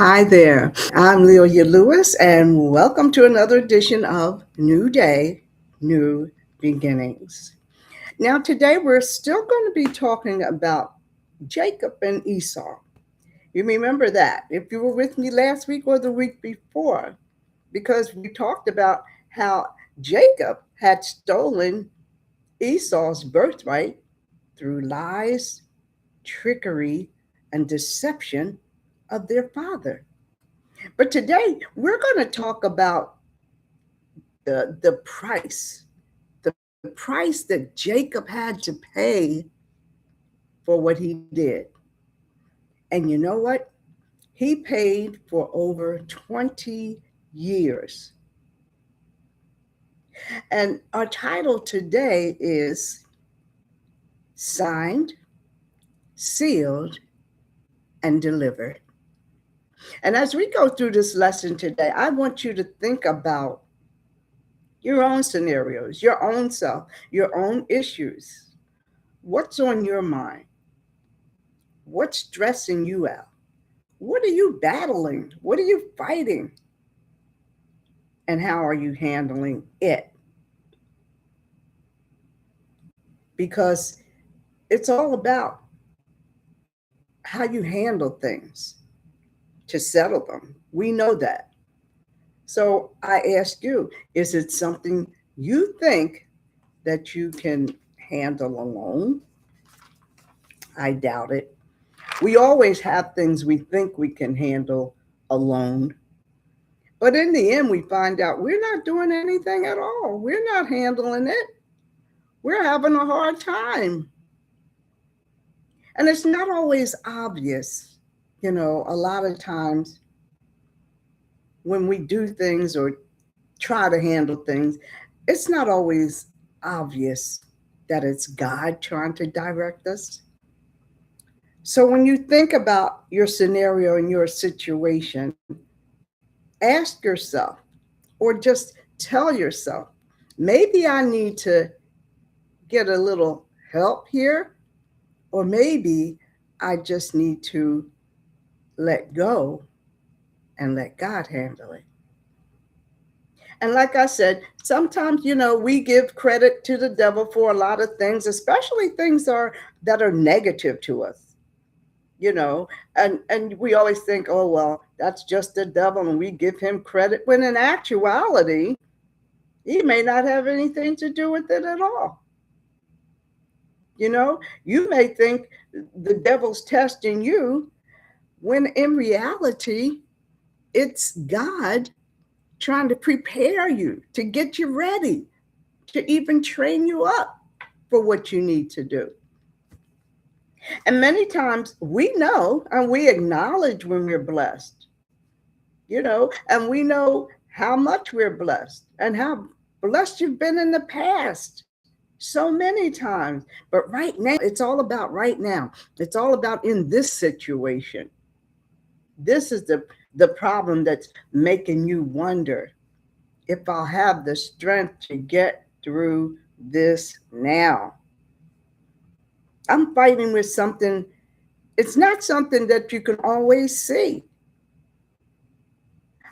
Hi there. I'm Leolia Lewis, and welcome to another edition of New Day, New Beginnings. Now, today we're still going to be talking about Jacob and Esau. You remember that if you were with me last week or the week before, because we talked about how Jacob had stolen Esau's birthright through lies, trickery, and deception of their father. But today we're going to talk about the price, the price that Jacob had to pay for what he did. And you know what? He paid for over 20 years. And our title today is Signed, Sealed, and Delivered. And as we go through this lesson today, I want you to think about your own scenarios, your own self, your own issues. What's on your mind? What's stressing you out? What are you battling? What are you fighting? And how are you handling it? Because it's all about how you handle things to settle them. We know that. So I ask you, is it something you think that you can handle alone? I doubt it. We always have things we think we can handle alone. But in the end, we find out we're not doing anything at all. We're not handling it. We're having a hard time. And it's not always obvious. A lot of times when we do things or try to handle things, it's not always obvious that it's God trying to direct us. So when you think about your scenario and your situation, ask yourself or just tell yourself, maybe I need to get a little help here, or maybe I just need to let go and let God handle it. And like I said, sometimes, we give credit to the devil for a lot of things, especially things that are negative to us. And we always think, oh well, that's just the devil, and we give him credit when in actuality, he may not have anything to do with it at all. You may think the devil's testing you when in reality, it's God trying to prepare you, to get you ready, to even train you up for what you need to do. And many times we know and we acknowledge when we're blessed, and we know how much we're blessed and how blessed you've been in the past so many times. But right now, it's all about right now. It's all about in this situation. This is the problem that's making you wonder if I'll have the strength to get through this now. I'm fighting with something, it's not something that you can always see.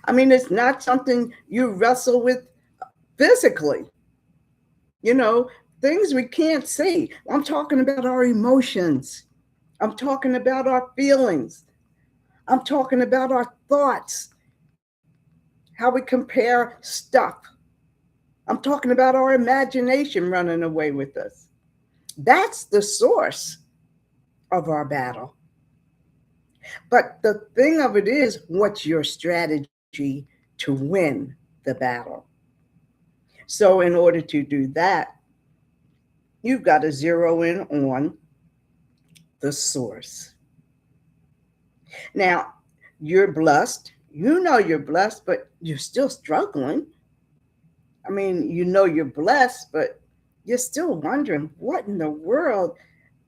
I mean, it's not something you wrestle with physically, you know, things we can't see. I'm talking about our emotions. I'm talking about our feelings. I'm talking about our thoughts, how we compare stuff. I'm talking about our imagination running away with us. That's the source of our battle. But the thing of it is, what's your strategy to win the battle? So, in order to do that, you've got to zero in on the source. Now, you're blessed. You know you're blessed, but you're still struggling. I mean, you're blessed, but you're still wondering what in the world.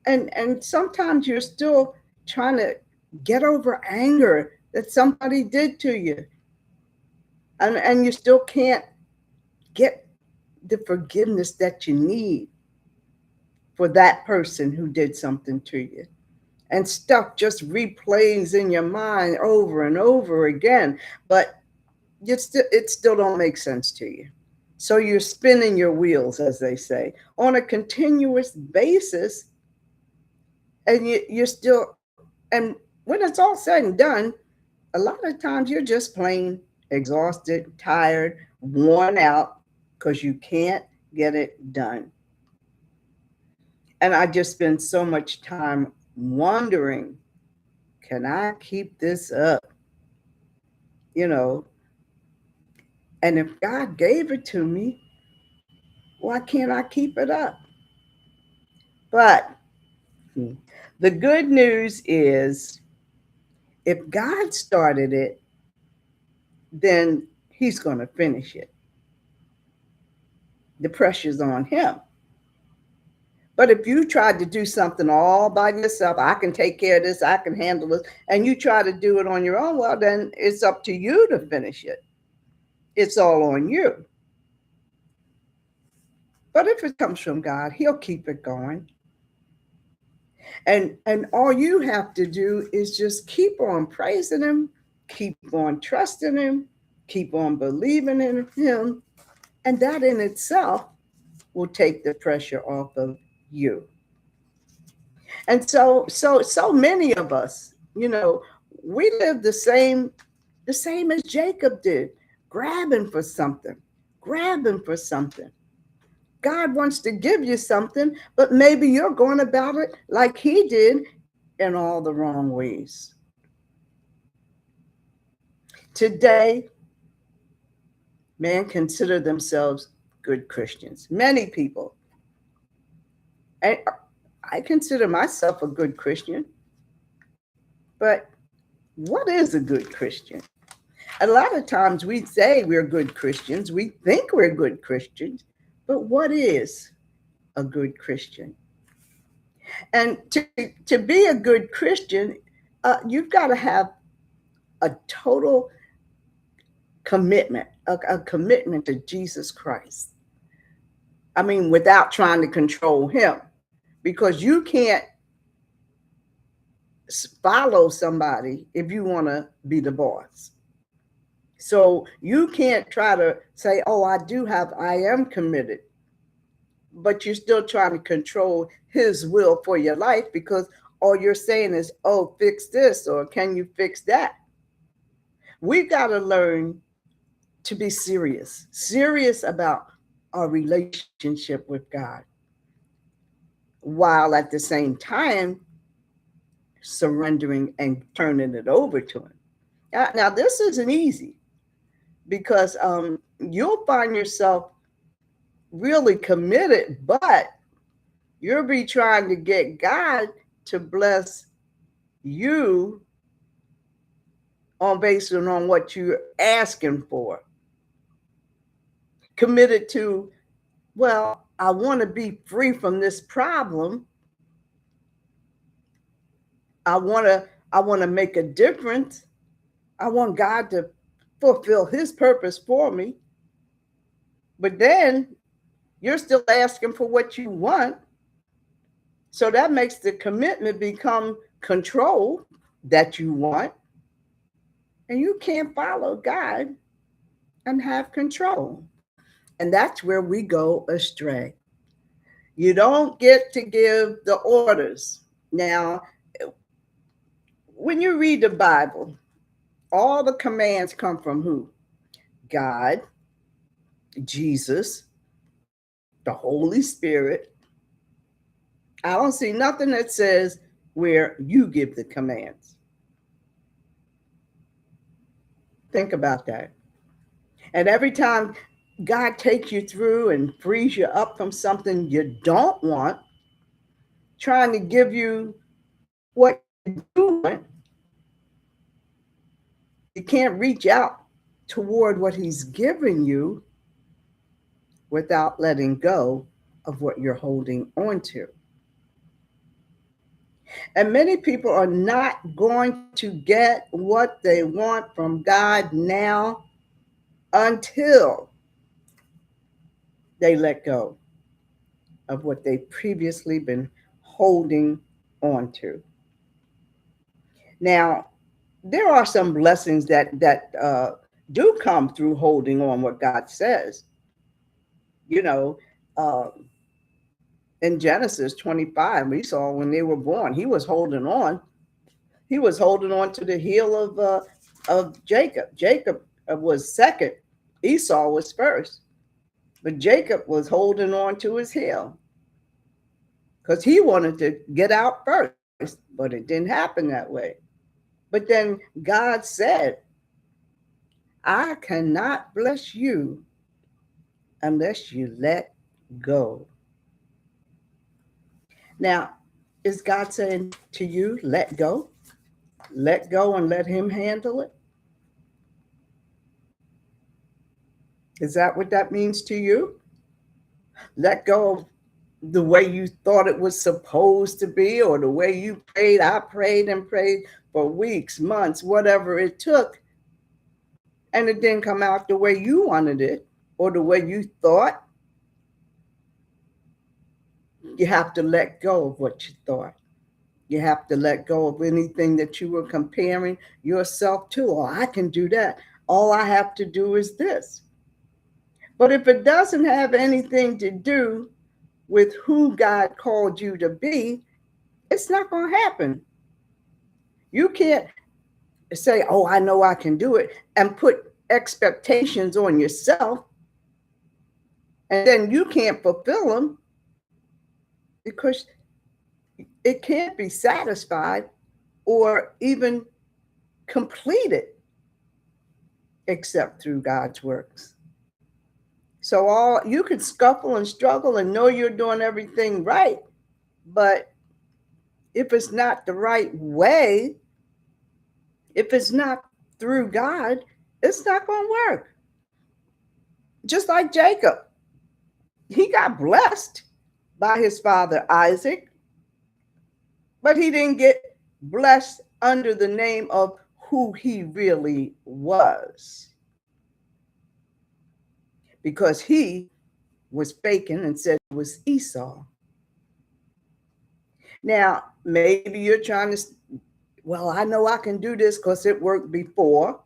And sometimes you're still trying to get over anger that somebody did to you. And you still can't get the forgiveness that you need for that person who did something to you. and stuff just replays in your mind over and over again, but it still don't make sense to you. So you're spinning your wheels, as they say, on a continuous basis, and you're still, and when it's all said and done, a lot of times you're just plain exhausted, tired, worn out because you can't get it done. And I just spend so much time wondering, can I keep this up? You know, and if God gave it to me, why can't I keep it up? But the good news is if God started it, then he's going to finish it. The pressure's on him. But if you tried to do something all by yourself, I can take care of this, I can handle this, and you try to do it on your own, well, then it's up to you to finish it. It's all on you. But if it comes from God, he'll keep it going. And all you have to do is just keep on praising him, keep on trusting him, keep on believing in him, and that in itself will take the pressure off of you. And so many of us, we live the same as Jacob did, grabbing for something, grabbing for something. God wants to give you something, but maybe you're going about it like he did in all the wrong ways. Today, men consider themselves good Christians. Many people. And I consider myself a good Christian. But what is a good Christian? A lot of times we say we're good Christians. We think we're good Christians. But what is a good Christian? And to be a good Christian, you've got to have a total commitment, a commitment to Jesus Christ. I mean, without trying to control him, because you can't follow somebody if you want to be the boss. So you can't try to say, oh, I am committed, but you're still trying to control his will for your life because all you're saying is, oh, fix this or can you fix that? We've got to learn to be serious about our relationship with God, while at the same time surrendering and turning it over to him. Now this isn't easy because you'll find yourself really committed, but you'll be trying to get God to bless you based on what you're asking for. Committed to, well, I want to be free from this problem. I want to make a difference. I want God to fulfill his purpose for me. But then you're still asking for what you want. So that makes the commitment become control that you want. And you can't follow God and have control. And that's where we go astray. You don't get to give the orders. Now, when you read the Bible, all the commands come from who? God, Jesus, the Holy Spirit. I don't see nothing that says where you give the commands. Think about that. And every time God takes you through and frees you up from something you don't want, trying to give you what you want, you can't reach out toward what he's giving you without letting go of what you're holding on to. And many people are not going to get what they want from God now until they let go of what they've previously been holding on to. Now, there are some blessings that do come through holding on what God says. You know, uh, in Genesis 25, we saw when they were born, he was holding on. He was holding on to the heel of Jacob. Jacob was second. Esau was first. But Jacob was holding on to his heel because he wanted to get out first, but it didn't happen that way. But then God said, I cannot bless you unless you let go. Now, is God saying to you, let go? Let go and let him handle it? Is that what that means to you? Let go of the way you thought it was supposed to be, or the way you prayed. I prayed and prayed for weeks, months, whatever it took, and it didn't come out the way you wanted it or the way you thought. You have to let go of what you thought. You have to let go of anything that you were comparing yourself to. Oh, I can do that. All I have to do is this. But if it doesn't have anything to do with who God called you to be, it's not going to happen. You can't say, oh, I know I can do it, and put expectations on yourself, and then you can't fulfill them because it can't be satisfied or even completed except through God's works. So all you could scuffle and struggle and know you're doing everything right, but if it's not the right way, if it's not through God, it's not going to work. Just like Jacob, he got blessed by his father Isaac, but he didn't get blessed under the name of who he really was, because he was faking and said it was Esau. Now, maybe you're trying to, well, I know I can do this because it worked before.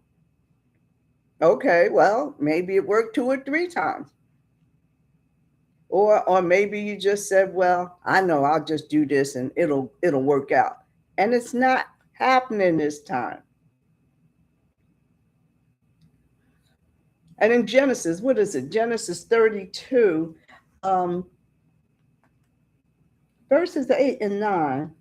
Okay, well, maybe it worked 2 or 3 times. Or maybe you just said, well, I know I'll just do this and it'll work out. And it's not happening this time. And in Genesis, what is it? Genesis 32, verses 8 and 9.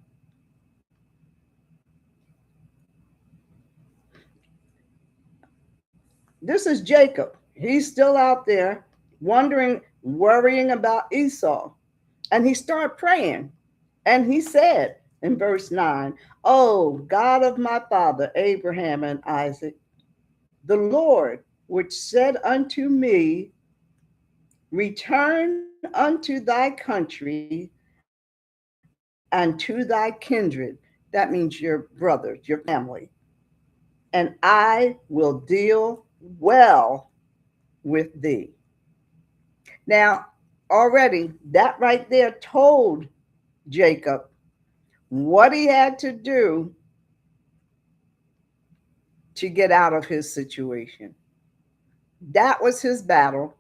This is Jacob. He's still out there wondering, worrying about Esau. And he started praying. And he said in verse 9, oh, God of my father, Abraham and Isaac, the Lord, which said unto me, return unto thy country and to thy kindred. That means your brothers, your family. And I will deal well with thee. Now, already that right there told Jacob what he had to do to get out of his situation. That was his battle,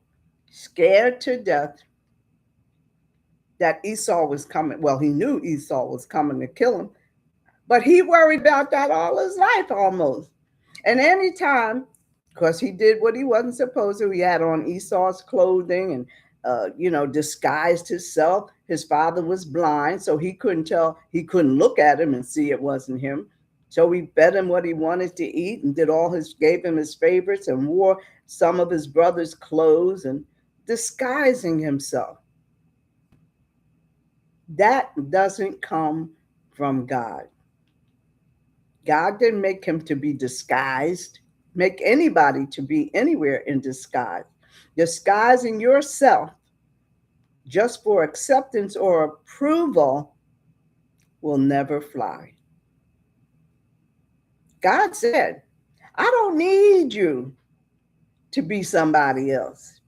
scared to death that Esau was coming. Well, he knew Esau was coming to kill him, but he worried about that all his life almost. And anytime, because he did what he wasn't supposed to, he had on Esau's clothing and disguised himself. His father was blind, so he couldn't look at him and see it wasn't him. So he fed him what he wanted to eat and gave him his favorites and wore some of his brother's clothes and disguising himself. That doesn't come from God. God didn't make him to be disguised, make anybody to be anywhere in disguise. Disguising yourself just for acceptance or approval will never fly. God said, I don't need you to be somebody else.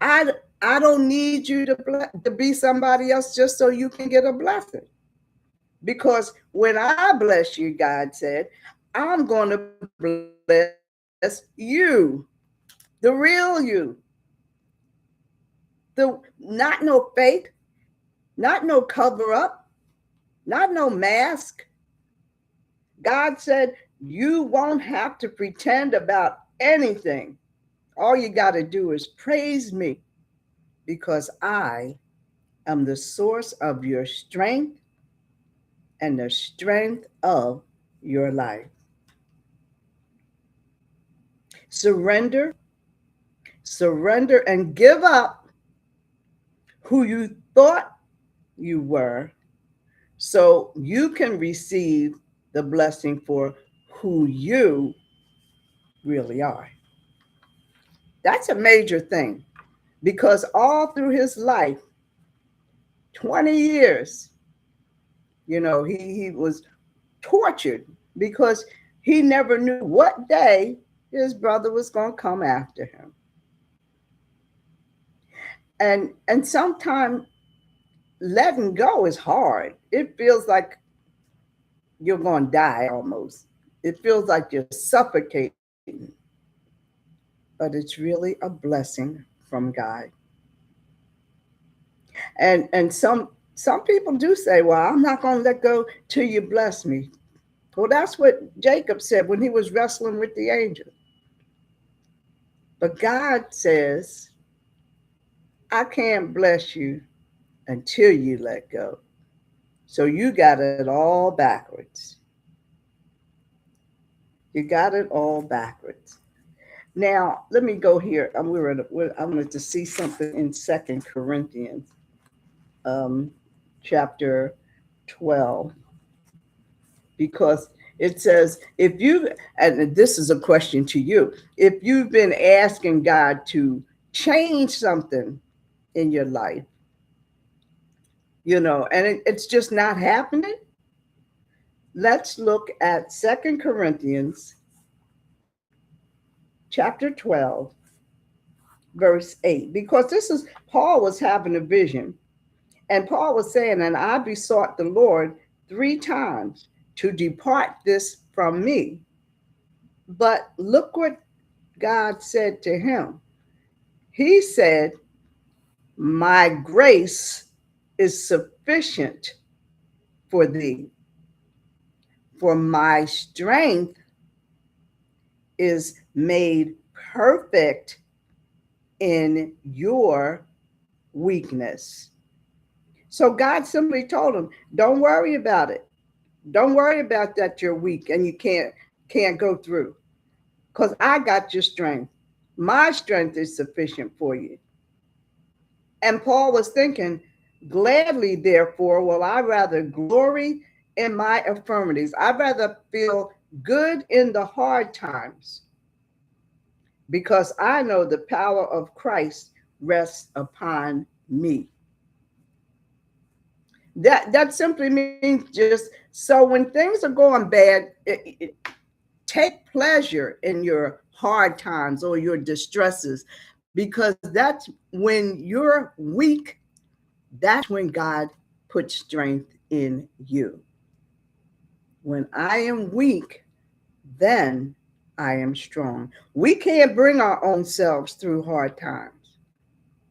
I don't need you to be somebody else just so you can get a blessing. Because when I bless you, God said, I'm going to bless you, the real you, the not no fake, not no cover up, not no mask. God said, you won't have to pretend about anything. All you got to do is praise me because I am the source of your strength and the strength of your life. Surrender, surrender, and give up who you thought you were so you can receive the blessing for who you really are. That's a major thing because all through his life, 20 years, he was tortured because he never knew what day his brother was going to come after him. And sometimes letting go is hard. It feels like you're going to die almost. It feels like you're suffocating. But it's really a blessing from God. And some people do say, well, I'm not going to let go till you bless me. Well, that's what Jacob said when he was wrestling with the angel. But God says, I can't bless you until you let go. So you got it all backwards. You got it all backwards. Now, let me go here. I wanted to see something in Second Corinthians chapter 12, because it says, if you, and this is a question to you, if you've been asking God to change something in your life, and it's just not happening, let's look at Second Corinthians chapter 12, verse 8, because this is, Paul was having a vision, and Paul was saying, and I besought the Lord 3 times to depart this from me. But look what God said to him. He said, my grace is sufficient for thee, for my strength is made perfect in your weakness. So God simply told him, don't worry about it. Don't worry about that you're weak and you can't go through, because I got your strength. My strength is sufficient for you. And Paul was thinking, gladly, therefore, will I rather glory in my infirmities. I'd rather feel good in the hard times, because I know the power of Christ rests upon me. That simply means just, so when things are going bad, take pleasure in your hard times or your distresses, because that's when you're weak, that's when God puts strength in you. When I am weak, then I am strong. We can't bring our own selves through hard times.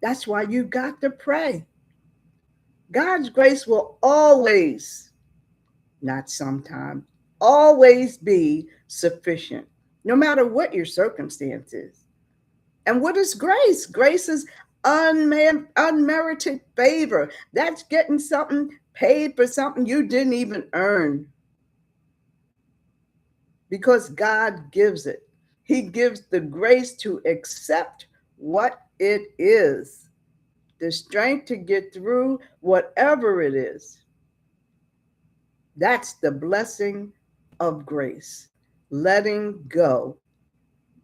That's why you got to pray. God's grace will always, not sometimes, always be sufficient, no matter what your circumstance is. And what is grace? Grace is unmerited favor. That's getting something paid for something you didn't even earn, because God gives it. He gives the grace to accept what it is, the strength to get through whatever it is. That's the blessing of grace. Letting go.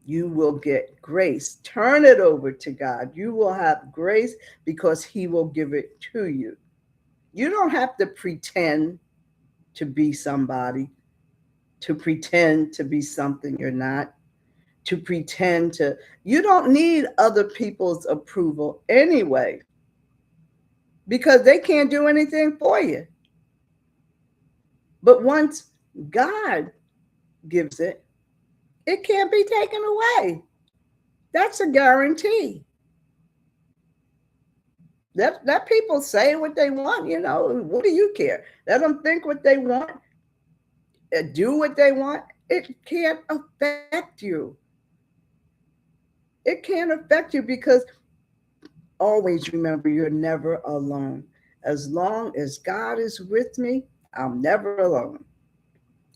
You will get grace. Turn it over to God. You will have grace because He will give it to you. You don't have to pretend to be somebody, to pretend to be something you're not, to pretend to, you don't need other people's approval anyway, because they can't do anything for you. But once God gives it, it can't be taken away. That's a guarantee. Let people say what they want, what do you care? Let them think what they want, do what they want. It can't affect you. It can't affect you because always remember you're never alone. As long as God is with me, I'm never alone.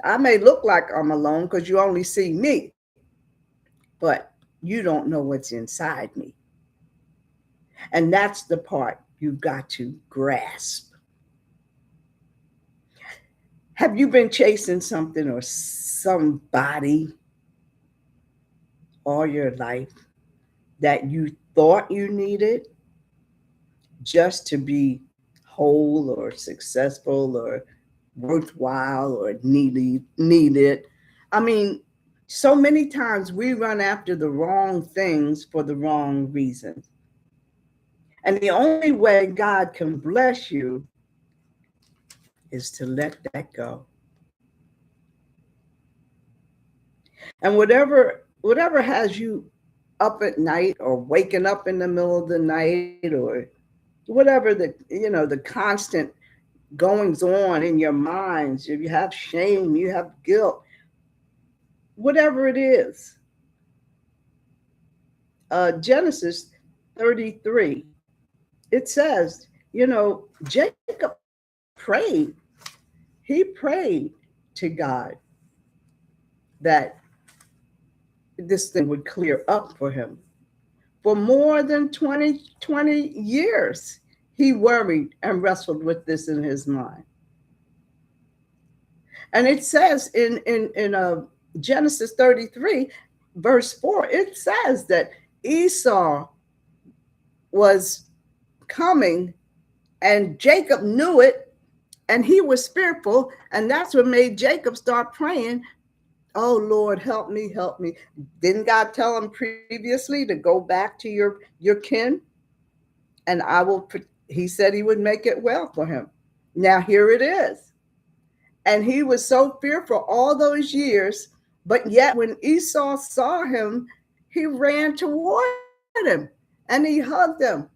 I may look like I'm alone because you only see me, but you don't know what's inside me. And that's the part you've got to grasp. Have you been chasing something or somebody all your life that you thought you needed just to be whole or successful or worthwhile or needed? I mean, so many times we run after the wrong things for the wrong reasons. And the only way God can bless you is to let that go. And whatever has you up at night or waking up in the middle of the night or whatever the constant goings on in your minds, if you have shame, you have guilt, whatever it is. Genesis 33, it says, Jacob prayed. He prayed to God that this thing would clear up for him. For more than 20 years, he worried and wrestled with this in his mind. And it says in Genesis 33, verse 4, it says that Esau was coming and Jacob knew it and he was fearful. And that's what made Jacob start praying, oh, Lord, help me, help me. Didn't God tell him previously to go back to your kin? And he said he would make it well for him. Now here it is. And he was so fearful all those years, but yet when Esau saw him, he ran toward him and he hugged him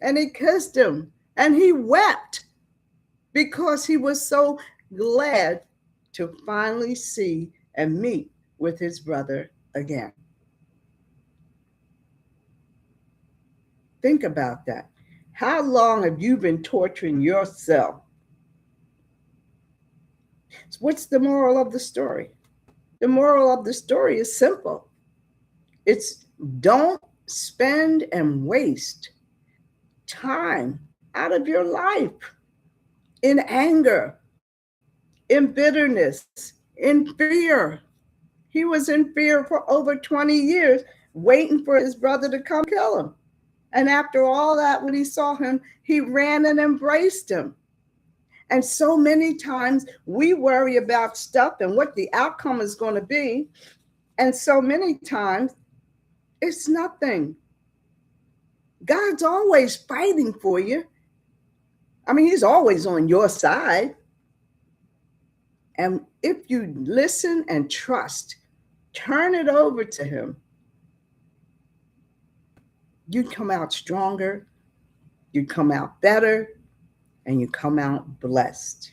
and he kissed him and he wept because he was so glad to finally see and meet with his brother again. Think about that. How long have you been torturing yourself? So what's the moral of the story? The moral of the story is simple. It's don't spend and waste time out of your life in anger, in bitterness, in fear. He was in fear for over 20 years, waiting for his brother to come kill him. And after all that, when he saw him, he ran and embraced him. And so many times we worry about stuff and what the outcome is going to be. And so many times it's nothing. God's always fighting for you. I mean, he's always on your side. And if you listen and trust, turn it over to him, you come out stronger, you come out better, and you come out blessed.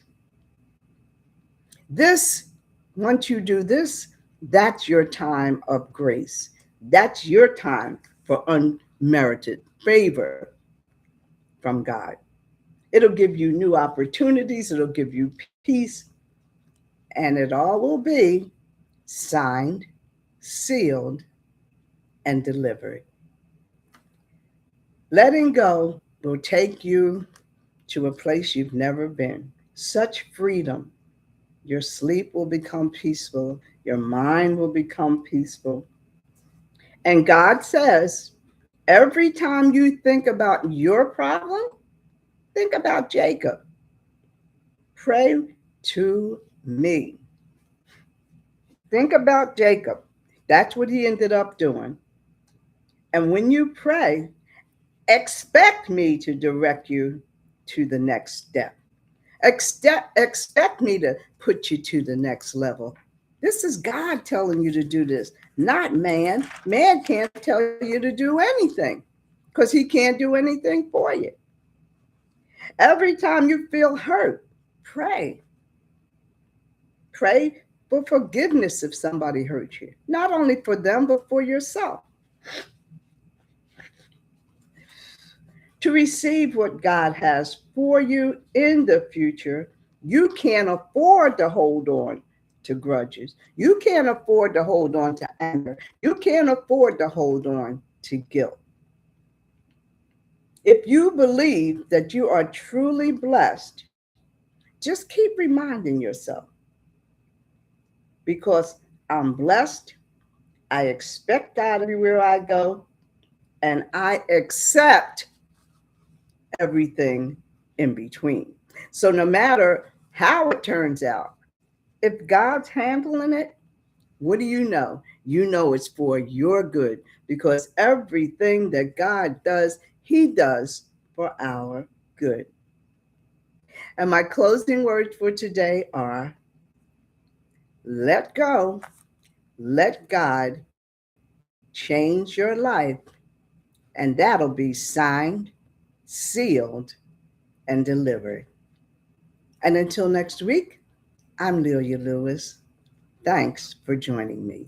Once you do this, that's your time of grace. That's your time for unmerited favor from God. It'll give you new opportunities. It'll give you peace. And it all will be signed, sealed, and delivered. Letting go will take you to a place you've never been. Such freedom. Your sleep will become peaceful. Your mind will become peaceful. And God says, every time you think about your problem, think about Jacob. Pray to me. Think about Jacob. That's what he ended up doing. And when you pray, expect me to direct you to the next step. Expect me to put you to the next level. This is God telling you to do this, not man. Man can't tell you to do anything because he can't do anything for you. Every time you feel hurt, pray. Pray for forgiveness if somebody hurt you, not only for them, but for yourself. To receive what God has for you in the future, you can't afford to hold on to grudges. You can't afford to hold on to anger. You can't afford to hold on to guilt. If you believe that you are truly blessed, just keep reminding yourself, because I'm blessed, I expect God everywhere I go, and I accept everything in between. So no matter how it turns out, if God's handling it, what do you know? You know it's for your good, because everything that God does, He does for our good. And my closing words for today are: let go, let God change your life, and that'll be signed, sealed, and delivered. And until next week, I'm Lelia Lewis. Thanks for joining me.